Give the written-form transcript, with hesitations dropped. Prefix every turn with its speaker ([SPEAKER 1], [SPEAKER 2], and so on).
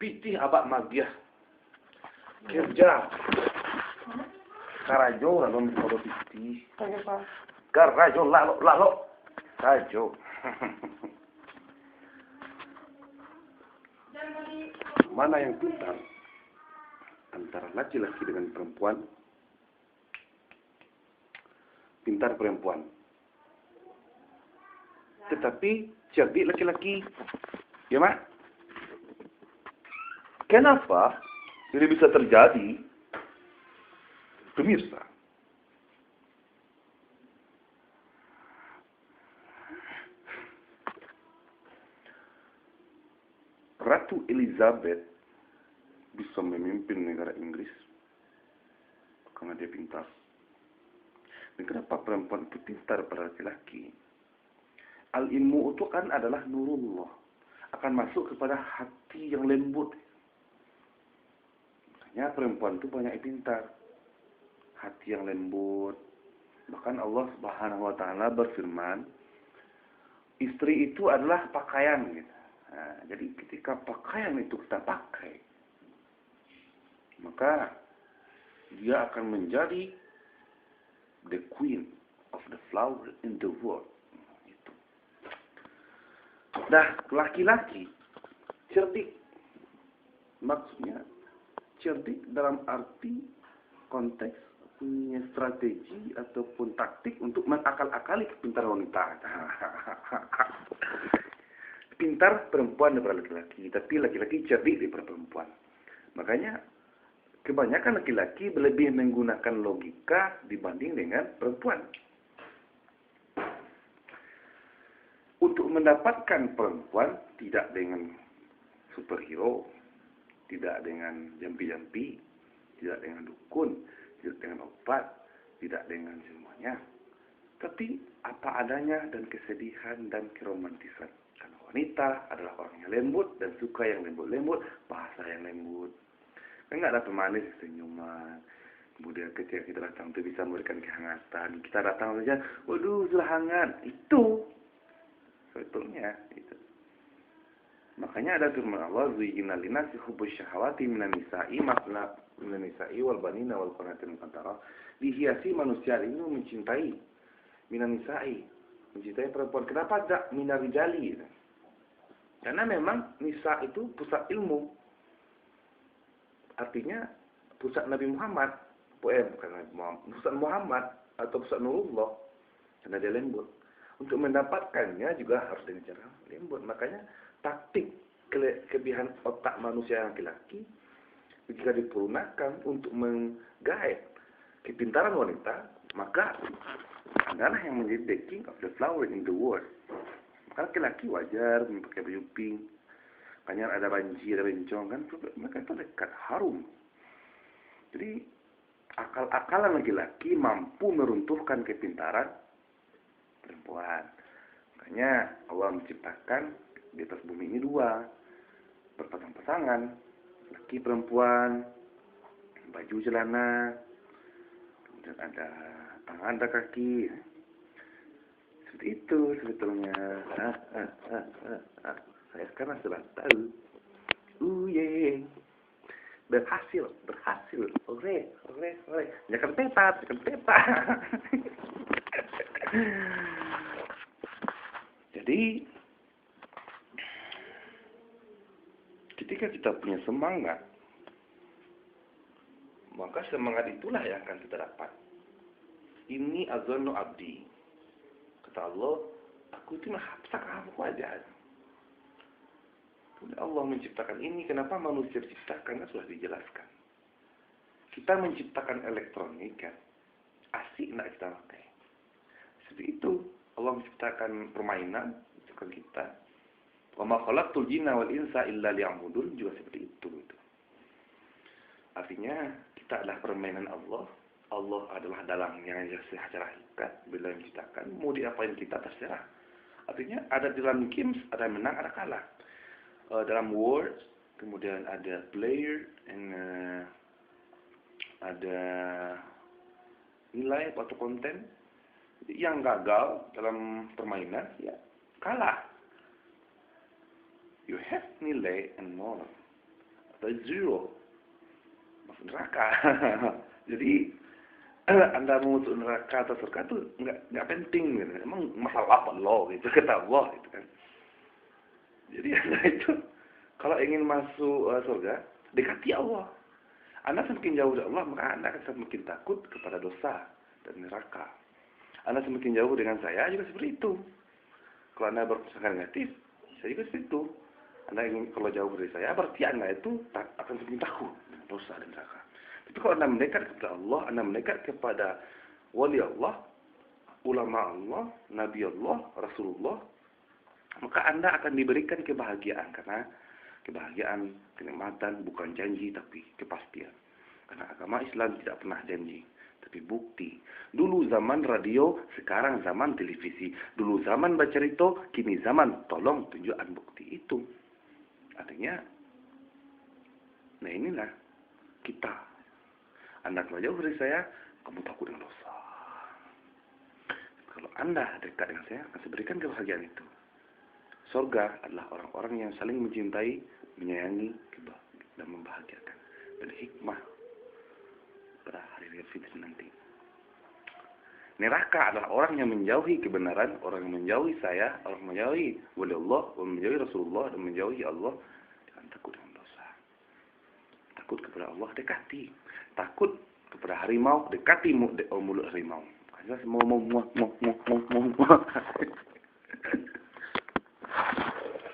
[SPEAKER 1] Pitih abak magiah. Kerja. Karajo lalu foto pitih. Karajo lalo. Karajo. Mana yang pintar antara laki-laki dengan perempuan? Pintar perempuan. Tetapi cerdik laki-laki. Ya, Mak? Kenapa ini bisa terjadi? Pemirsa, Ratu Elizabeth bisa memimpin negara Inggris karena dia pintar. Dan kenapa perempuan itu pintar pada laki-laki? Al-ilmu itu kan adalah nurullah. Akan masuk kepada hati yang lembut. Makanya perempuan itu banyak yang pintar. Hati yang lembut. Bahkan Allah Subhanahu wa taala berfirman, istri itu adalah pakaian gitu. Nah, jadi ketika pakaian itu kita pakai, maka dia akan menjadi the queen of the flower in the world. Itu. Nah, laki-laki cerdik. Maksudnya cerdik dalam arti konteks punya strategi ataupun taktik untuk mengakal-akali kepintaran wanita. Pintar perempuan daripada laki-laki, tapi laki-laki cerdik daripada perempuan. Makanya kebanyakan laki-laki lebih menggunakan logika dibanding dengan perempuan. Untuk mendapatkan perempuan tidak dengan superhero, tidak dengan jampi-jampi, tidak dengan dukun, tidak dengan obat, tidak dengan semuanya. Tapi apa adanya dan kesedihan dan keromantisan. Karena wanita adalah orang yang lembut dan suka yang lembut-lembut, bahasa yang lembut. Enggak ada pemanis, senyuman. Kemudian ketika kita datang itu bisa memberikan kehangatan. Kita datang saja, waduh sudah hangat. Itu sebetulnya itu. Makanya ada firman Allah, zuyyina linnasi hubbus syahawati minan nisa'i minan nisa'i wal banina wal qanatir muqantarah. Dihiasi manusia ini mencintai minan nisa'i, mencintai perempuan. Kenapa tidak minar rijali? Karena memang nisa itu pusat ilmu. Artinya pusat Nabi Muhammad, bukan Nabi Muhammad, pusat Muhammad atau pusat Nurullah. Karena dia lembut. Untuk mendapatkannya juga harus dengan cara lembut. Makanya taktik kelebihan otak manusia yang laki-laki jika dipergunakan untuk menggait kepintaran wanita, maka adalah yang menjadi the king of the flower in the world. Maka laki-laki wajar memakai baju pink. Makanya ada banji, ada bencong kan, mereka itu dekat, harum. Jadi akal-akalan laki-laki mampu meruntuhkan kepintaran perempuan. Makanya Allah menciptakan di atas bumi ini dua, berpasang-pasangan, laki perempuan, baju celana, kemudian ada tangan, ada kaki. Seperti itu sebetulnya. Saya sekarang sudah tahu. Yeah. Berhasil. Ore. Jangan tetat. Jadi, ketika kita punya semangat, maka semangat itulah yang akan kita dapat. Ini azannu abdi. Kata Allah, aku itu mahapsa kamu aja. Allah menciptakan ini, kenapa manusia diciptakan? Sudah dijelaskan. Kita menciptakan elektronik kan, asik nak kita pakai. Seperti itu, Allah menciptakan permainan, menciptakan kita. Wa ma khalaqtul jinna wal insa illa liya'budun, juga seperti itu. Artinya, kita adalah permainan Allah. Allah adalah dalam yang secara hakikat bila menciptakan, mau diapain kita terserah. Artinya, ada dalam games, ada yang menang, ada kalah. Dalam words, kemudian ada player, and ada nilai atau konten. Yang gagal dalam permainan, ya kalah. You have nilai and moral. atau zero, masuk neraka. Jadi Anda mau masuk neraka atau surga itu nggak penting gitu. Emang masalah apa lo gitu, kata Allah gitu kan. Jadi Anda itu kalau ingin masuk surga, dekati Allah. Anda semakin jauh dari Allah, maka Anda akan semakin takut kepada dosa dan neraka. Anda semakin jauh dengan saya juga seperti itu. Kalau Anda berprasangka negatif, saya juga seperti itu. Anda ingin kalau jauh dari saya, berarti Anda itu akan semakin takut dengan dosa dan neraka. Tapi kalau Anda mendekat kepada Allah, Anda mendekat kepada wali Allah, ulama Allah, Nabi Allah, Rasulullah, maka Anda akan diberikan kebahagiaan. Karena kebahagiaan, kenikmatan bukan janji tapi kepastian. Karena agama Islam tidak pernah janji, tapi bukti. Dulu zaman radio, sekarang zaman televisi. Dulu zaman baca cerita, kini zaman tolong tunjukkan bukti itu. Artinya, nah inilah kita. Anda kalau jauh dari saya, kamu takut dengan dosa. Kalau Anda dekat dengan saya, akan saya berikan kebahagiaan itu. Surga adalah orang-orang yang saling mencintai, menyayangi, dan membahagiakan. Dan hikmah pada hari raya Fitri nanti. Neraka adalah orang yang menjauhi kebenaran, orang yang menjauhi saya, orang yang menjauhi wali Allah, orang yang menjauhi Rasulullah, dan menjauhi Allah, dengan takut dengan dosa. Takut kepada Allah, dekati. Takut kepada harimau, dekati mulut harimau. Mau.